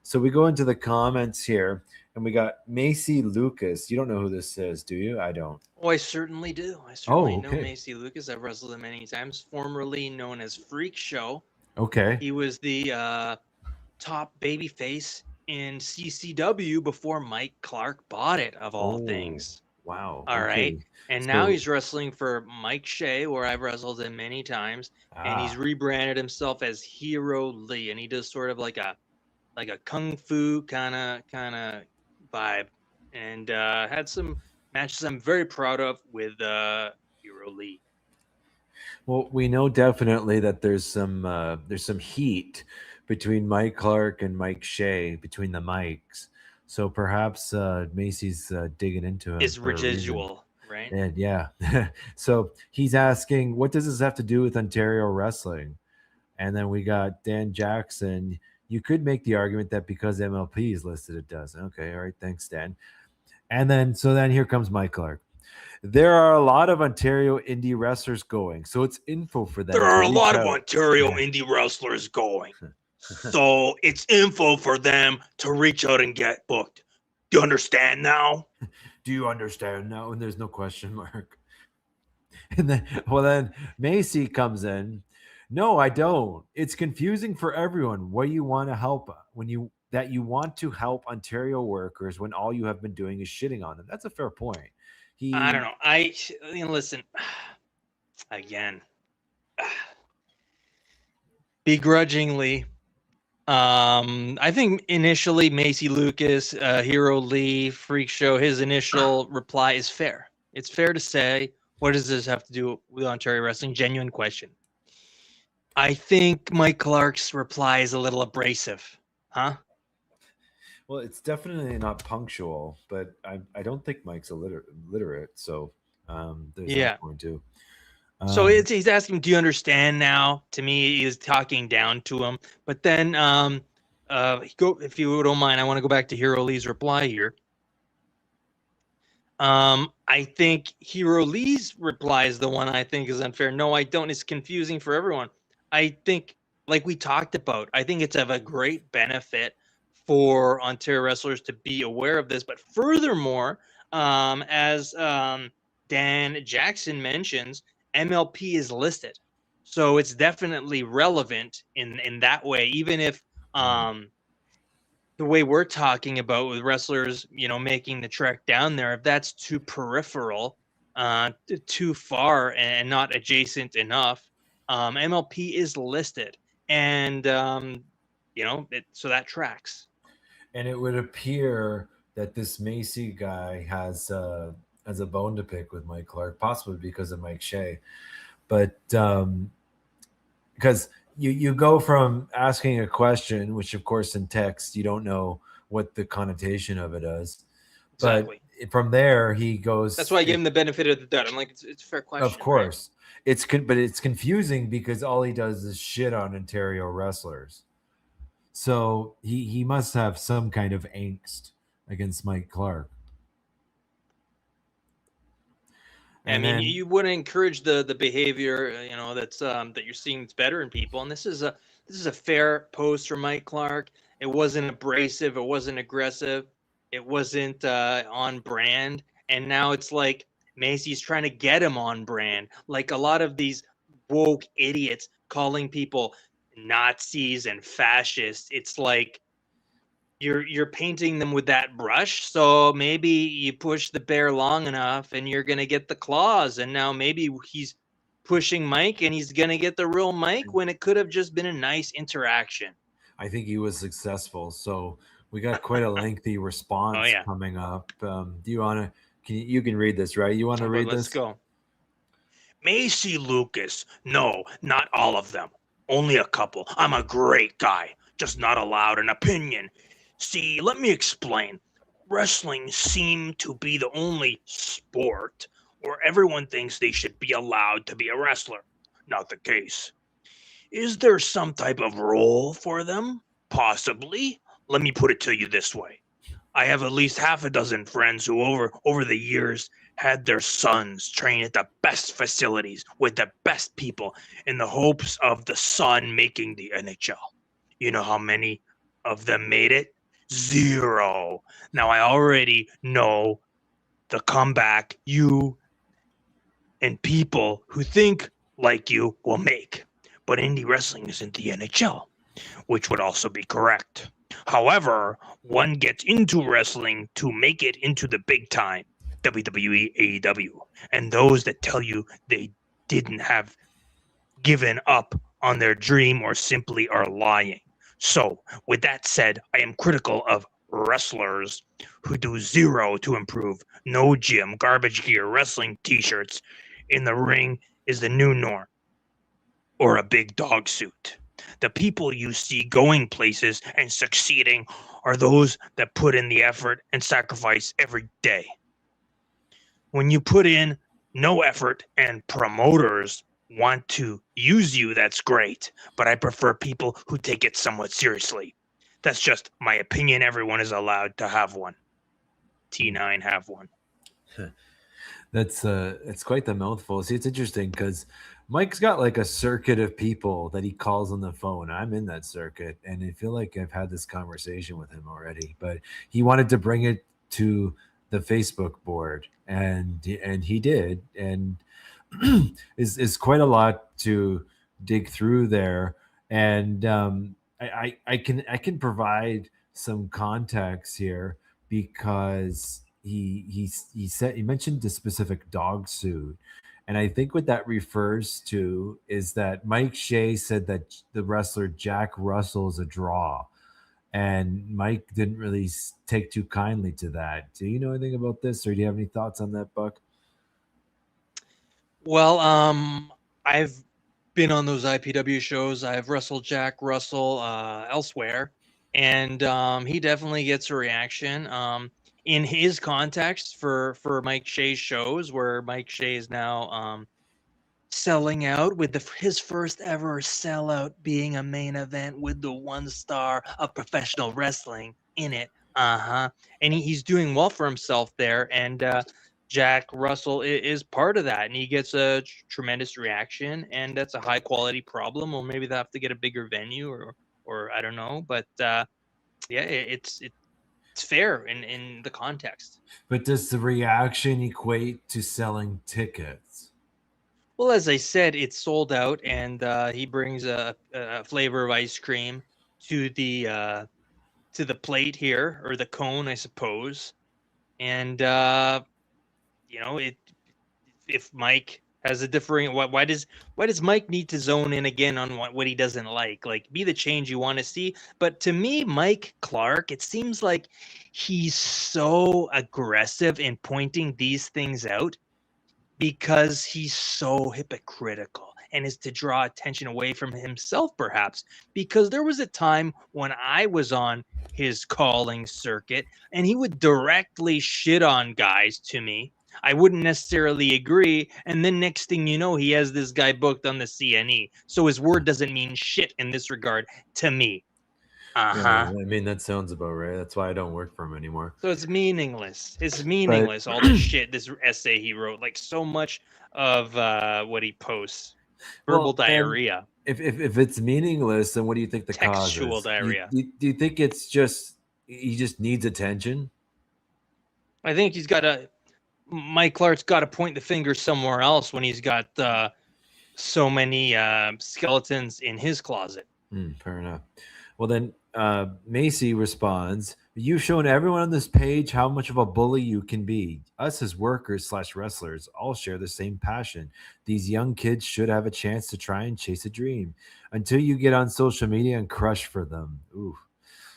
So we go into the comments here, and we got Macy Lucas. You don't know who this is, do you? I don't. Oh, I certainly do. I certainly know okay. Macy Lucas. I've wrestled him many times, formerly known as Freak Show. Okay. He was the top babyface in CCW before Mike Clark bought it, of all things. Wow. All right. Okay. And So- now he's wrestling for Mike Shea, where I've wrestled him many times, and he's rebranded himself as Hero Lee, and he does sort of like a kung fu kind of vibe, and had some matches I'm very proud of with Hero Lee. Well, we know definitely that there's some heat between Mike Clark and Mike Shea, between the mics. So perhaps Macy's digging into it. Is residual, right? And yeah. So he's asking, what does this have to do with Ontario wrestling? And then we got Dan Jackson. You could make the argument that because MLP is listed, it does. Okay, all right, thanks, Dan. And then here comes Mike Clark. There are a lot of Ontario indie wrestlers going, so it's info for them. There are a lot of Ontario indie wrestlers going, so it's info for them to reach out and get booked. Do you understand now? Do you understand now? And there's no question mark. And then Macy comes in. No, I don't. It's confusing for everyone. What do you want to help you want to help Ontario workers when all you have been doing is shitting on them? That's a fair point. I don't know. Listen, again, begrudgingly. I think initially Macy Lucas, Hero Lee, Freak Show, his initial reply is fair. It's fair to say, what does this have to do with Ontario wrestling? Genuine question. I think Mike Clark's reply is a little abrasive, huh? Well, it's definitely not punctual, but I don't think Mike's illiterate, so there's that point too. So he's asking, do you understand now? To me, he's talking down to him. But then, if you don't mind, I want to go back to Hero Lee's reply here. I think Hero Lee's reply is the one I think is unfair. No, I don't. It's confusing for everyone. I think, like we talked about, I think it's of a great benefit for Ontario wrestlers to be aware of this. But furthermore, as Dan Jackson mentions, MLP is listed. So it's definitely relevant in that way, even if the way we're talking about with wrestlers, making the trek down there, if that's too peripheral, too far and not adjacent enough, MLP is listed. And, so that tracks. And it would appear that this Macy guy has a bone to pick with Mike Clark, possibly because of Mike Shea. But because you go from asking a question, which of course in text you don't know what the connotation of it is. Exactly. But from there he goes. That's why I gave him the benefit of the doubt. I'm like, it's a fair question. Of course, right? But it's confusing because all he does is shit on Ontario wrestlers. So he must have some kind of angst against Mike Clark. And I mean, then you wouldn't encourage the behavior, that's that you're seeing that's better in people. And this is a fair post from Mike Clark. It wasn't abrasive. It wasn't aggressive. It wasn't on brand. And now it's like Macy's trying to get him on brand. Like a lot of these woke idiots calling people Nazis and fascists. It's like you're painting them with that brush, so maybe you push the bear long enough and you're going to get the claws, and now maybe he's pushing Mike and he's going to get the real Mike when it could have just been a nice interaction. I think he was successful, so we got quite a lengthy response yeah. coming up. Do you want to you can read this, right? You want to read Let's this? go. Macy Lucas. No, not all of them. Only a couple. I'm a great guy, just not allowed an opinion. See, let me explain. Wrestling seemed to be the only sport where everyone thinks they should be allowed to be a wrestler. Not the case. Is there some type of role for them? Possibly. Let me put it to you this way. I have at least half a dozen friends who over the years had their sons train at the best facilities with the best people in the hopes of the son making the NHL. You know how many of them made it? 0. Now I already know the comeback you and people who think like you will make. But indie wrestling isn't the NHL, which would also be correct. However, one gets into wrestling to make it into the big time, WWE, AEW. And those that tell you they didn't have given up on their dream or simply are lying. So, with that said, I am critical of wrestlers who do 0 to improve. No gym, garbage gear, wrestling t-shirts in the ring is the new norm. Or a big dog suit. The people you see going places and succeeding are those that put in the effort and sacrifice every day. When you put in no effort and promoters want to use you, that's great. But I prefer people who take it somewhat seriously. That's just my opinion. Everyone is allowed to have one. T9 have one. That's it's quite the mouthful. See, it's interesting because Mike's got like a circuit of people that he calls on the phone. I'm in that circuit, and I feel like I've had this conversation with him already. But he wanted to bring it to the Facebook board, and he did, and is quite a lot to dig through there. And I can provide some context here because he said he mentioned the specific dog suit. And I think what that refers to is that Mike Shea said that the wrestler Jack Russell is a draw. And Mike didn't really take too kindly to that. Do you know anything about this, or do you have any thoughts on that, Buck? Well, I've been on those IPW shows. I've wrestled Jack Russell elsewhere, and he definitely gets a reaction. In his context for Mike Shea's shows, where Mike Shea is now selling out with his first ever sellout being a main event with the 1 star of professional wrestling in it. And he's doing well for himself there. And Jack Russell is part of that, and he gets a tremendous reaction, and that's a high quality problem. Or maybe they have to get a bigger venue, or I don't know. But yeah, it's fair in the context. But does the reaction equate to selling tickets? Well, as I said, it's sold out, and he brings a flavor of ice cream to the plate here, or the cone, I suppose. And if Mike has a differing, why does Mike need to zone in again on what he doesn't like? Like, be the change you want to see. But to me, Mike Clark, it seems like he's so aggressive in pointing these things out because he's so hypocritical and is to draw attention away from himself, perhaps. Because there was a time when I was on his calling circuit and he would directly shit on guys to me. I wouldn't necessarily agree. And then next thing you know, he has this guy booked on the CNE. So his word doesn't mean shit in this regard to me. Yeah, I mean, that sounds about right. That's why I don't work for him anymore. So it's meaningless. It's meaningless. All this shit, this essay he wrote, like so much of what he posts, verbal diarrhea. If it's meaningless, then what do you think the cause Textual is? diarrhea. Do you think it's just he just needs attention? I think Mike Clark's got to point the finger somewhere else when he's got so many skeletons in his closet. Fair enough. Well, then Macy responds, "You've shown everyone on this page how much of a bully you can be. Us as workers / wrestlers all share the same passion. These young kids should have a chance to try and chase a dream until you get on social media and crush for them. Ooh.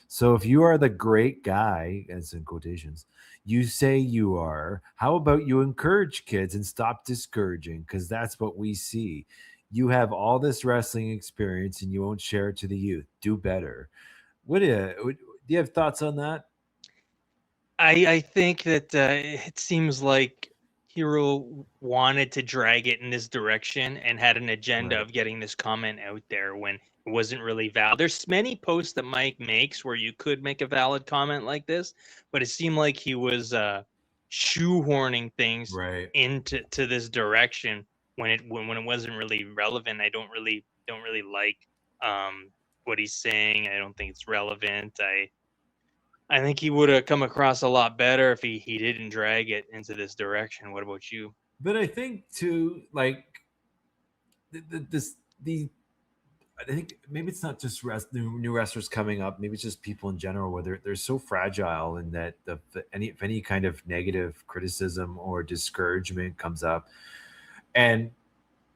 So if you are the great guy, as in quotations, you say you are, how about you encourage kids and stop discouraging? Because that's what we see. You have all this wrestling experience and you won't share it to the youth. Do better." Do you have thoughts on that? I think that it seems like Hero wanted to drag it in this direction and had an agenda Right. of getting this comment out there when it wasn't really valid. There's many posts that Mike makes where you could make a valid comment like this, but it seemed like he was shoehorning things Right. into this direction when it wasn't really relevant. I don't really like what he's saying. I don't think it's relevant. I think he would have come across a lot better if he didn't drag it into this direction. What about you? But I think too, like I think maybe it's not just new wrestlers coming up. Maybe it's just people in general where they're so fragile, and that if any kind of negative criticism or discouragement comes up, and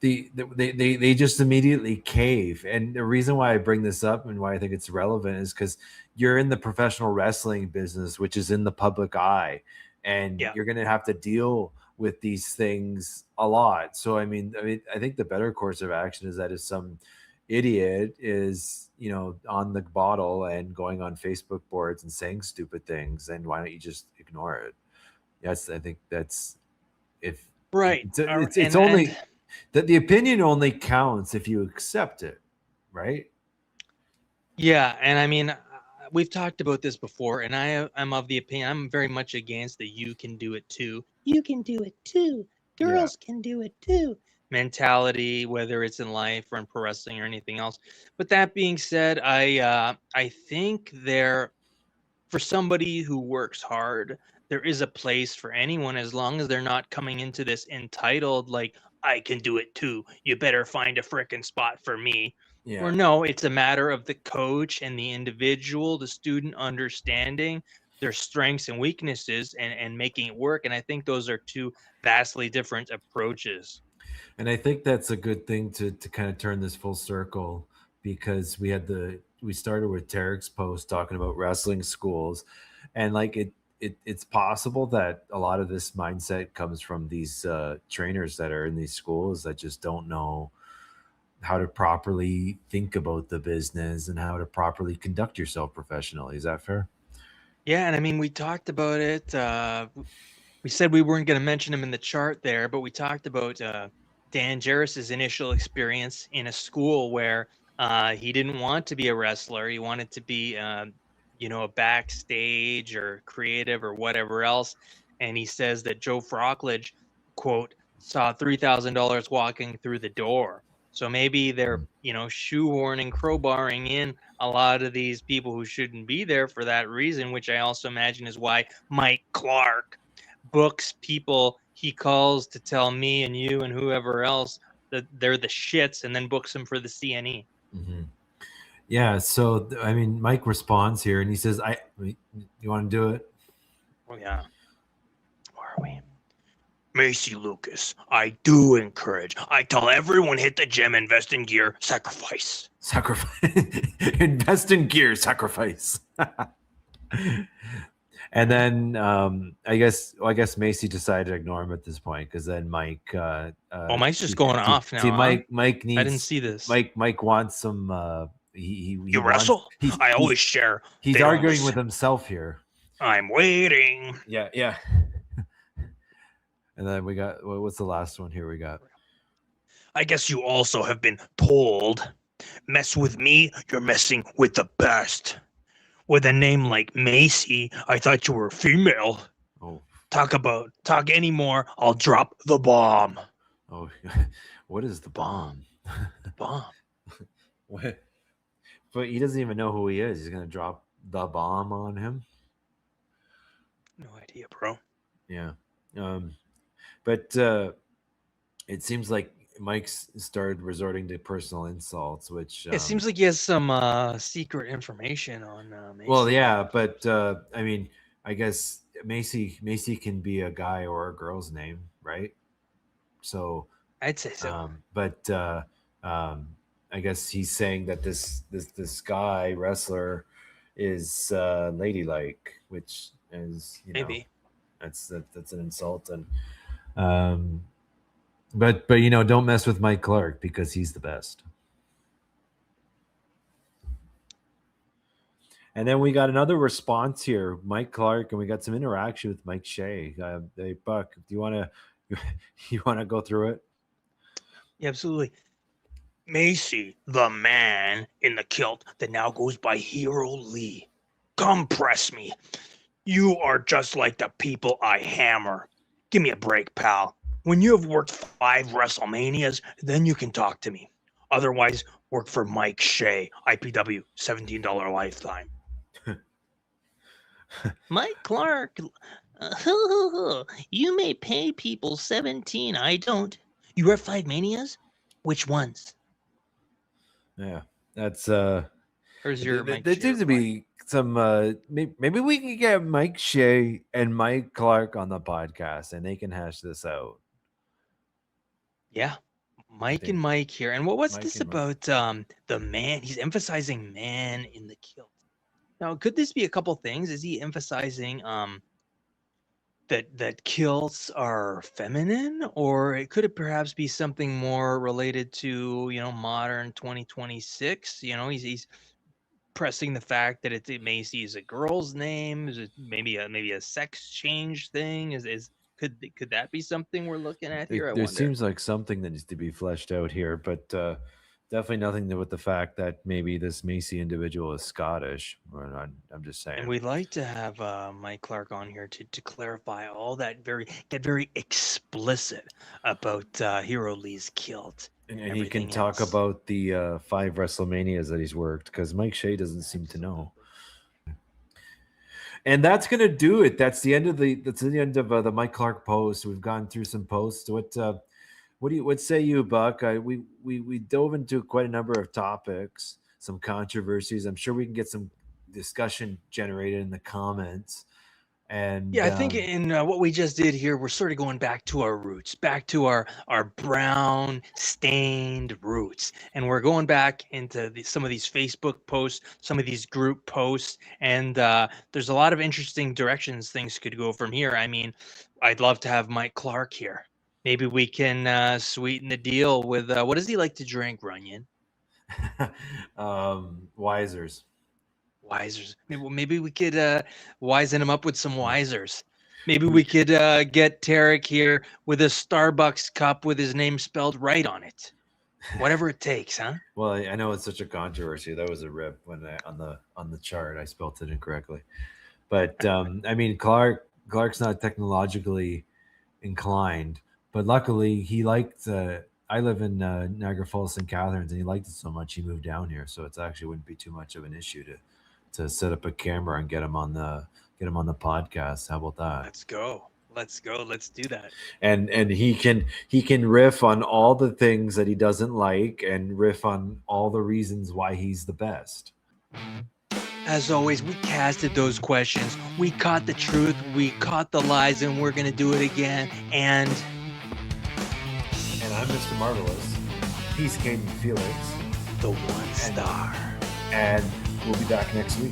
they just immediately cave. And the reason why I bring this up and why I think it's relevant is because you're in the professional wrestling business, which is in the public eye, and you're going to have to deal with these things a lot. So I mean, I think the better course of action is that if some idiot is on the bottle and going on Facebook boards and saying stupid things, then why don't you just ignore it? Yes, I think that's if right. It's only that the opinion only counts if you accept it, right? Yeah, and I mean, we've talked about this before, and I'm of the opinion, I'm very much against the "you can do it too." You can do it too. Girls can do it too mentality, whether it's in life or in pro wrestling or anything else. But that being said, I think for somebody who works hard, there is a place for anyone as long as they're not coming into this entitled, like, I can do it too. You better find a frickin' spot for me. Yeah. Or no, it's a matter of the coach and the individual, the student understanding their strengths and weaknesses and making it work. And I think those are two vastly different approaches. And I think that's a good thing to kind of turn this full circle, because we started with Tarik's post talking about wrestling schools, and like it's possible that a lot of this mindset comes from these trainers that are in these schools that just don't know how to properly think about the business and how to properly conduct yourself professionally. Is that fair? Yeah, and I mean, we talked about it. We said we weren't going to mention him in the chart there, but we talked about Dan Jarris's initial experience in a school where he didn't want to be a wrestler. He wanted to be, a backstage or creative or whatever else. And he says that Joe Frockledge, quote, saw $3,000 walking through the door. So maybe they're, shoehorning, crowbarring in a lot of these people who shouldn't be there for that reason, which I also imagine is why Mike Clark books people he calls to tell me and you and whoever else that they're the shits, and then books them for the CNE. Mm-hmm. Yeah. So, I mean, Mike responds here and he says, you want to do it? Oh, yeah. Where are we? Macy Lucas, I do encourage. I tell everyone, hit the gym, invest in gear, sacrifice. Invest in gear, sacrifice. And then I guess Macy decided to ignore him at this point, because then Mike. Mike's just going off now. See, Mike needs. I didn't see this. Mike wants some. You wrestle? I always share. He's arguing with himself here. I'm waiting. Yeah. And then we got, what's the last one here we got? I guess you also have been told, mess with me, you're messing with the best. With a name like Macy, I thought you were female. Oh, Talk anymore, I'll drop the bomb. oh, what is the bomb? The bomb. What? But he doesn't even know who he is. He's gonna drop the bomb on him. No idea, bro. Yeah. But it seems like Mike's started resorting to personal insults, which It seems like he has some secret information on Macy. well, yeah, but I mean, I guess Macy can be a guy or a girl's name, right? So I'd say so. But I guess he's saying that this guy wrestler is ladylike, which is, you know, Maybe. that's an insult. And but you know, don't mess with Mike Clark because he's the best. And then we got another response here, Mike Clark, and we got some interaction with Mike Shea. Hey, Buck, do you want to go through it? Yeah, absolutely. Macy, the man in the kilt that now goes by Hero Lee. Come press me. You are just like the people I hammer. Give me a break, pal. When you have worked 5 WrestleManias, then you can talk to me. Otherwise, work for Mike Shea, IPW, $17 lifetime. Mike Clark, you may pay people 17. I don't. You have 5 manias? Which ones? Yeah, that's There's your Mike there Shea seems to reply. be some maybe we can get Mike Shea and Mike Clark on the podcast and they can hash this out. Yeah, Mike think and Mike here. And what's Mike this and Mike. about the man? He's emphasizing man in the kilt. Now, could this be a couple things? Is he emphasizing that kilts are feminine, or could it perhaps be something more related to, you know, modern 2026? You know, he's pressing the fact that Macy is a girl's name. Is it maybe a sex change thing? Could that be something we're looking at here? I There wonder. seems like something that needs to be fleshed out here, but definitely nothing with the fact that maybe this Macy individual is Scottish. I'm just saying. And we'd like to have Mike Clark on here to clarify all that, get very explicit about Hero Lee's kilt. And he can talk about the 5 WrestleManias that he's worked, because Mike Shea doesn't seem to know. And that's gonna do it. That's the end of the Mike Clark post. We've gone through some posts. What say you, Buck? We dove into quite a number of topics, some controversies. I'm sure we can get some discussion generated in the comments. And yeah, I think in what we just did here, we're sort of going back to our roots, back to our brown stained roots, and we're going back into some of these Facebook posts, some of these group posts, and there's a lot of interesting directions things could go from here. I mean, I'd love to have Mike Clark here. Maybe we can sweeten the deal with what does he like to drink, Runyon? Wisers. Maybe we could wisen him up with some wisers. Maybe we could get Tarik here with a Starbucks cup with his name spelled right on it. Whatever it takes, huh? Well, I know it's such a controversy. That was a rip when on the chart I spelled it incorrectly. But I mean, Clark's not technologically inclined, but luckily he liked. I live in Niagara Falls, St. Catharines, and he liked it so much he moved down here. So it actually wouldn't be too much of an issue to set up a camera and get him on the podcast. How about that? Let's go. Let's do that. And he can riff on all the things that he doesn't like and riff on all the reasons why he's the best. As always, we casted those questions. We caught the truth. We caught the lies, and we're gonna do it again. And I'm Mr. Marvelous. He's Caden Felix, the one star. And we'll be back next week.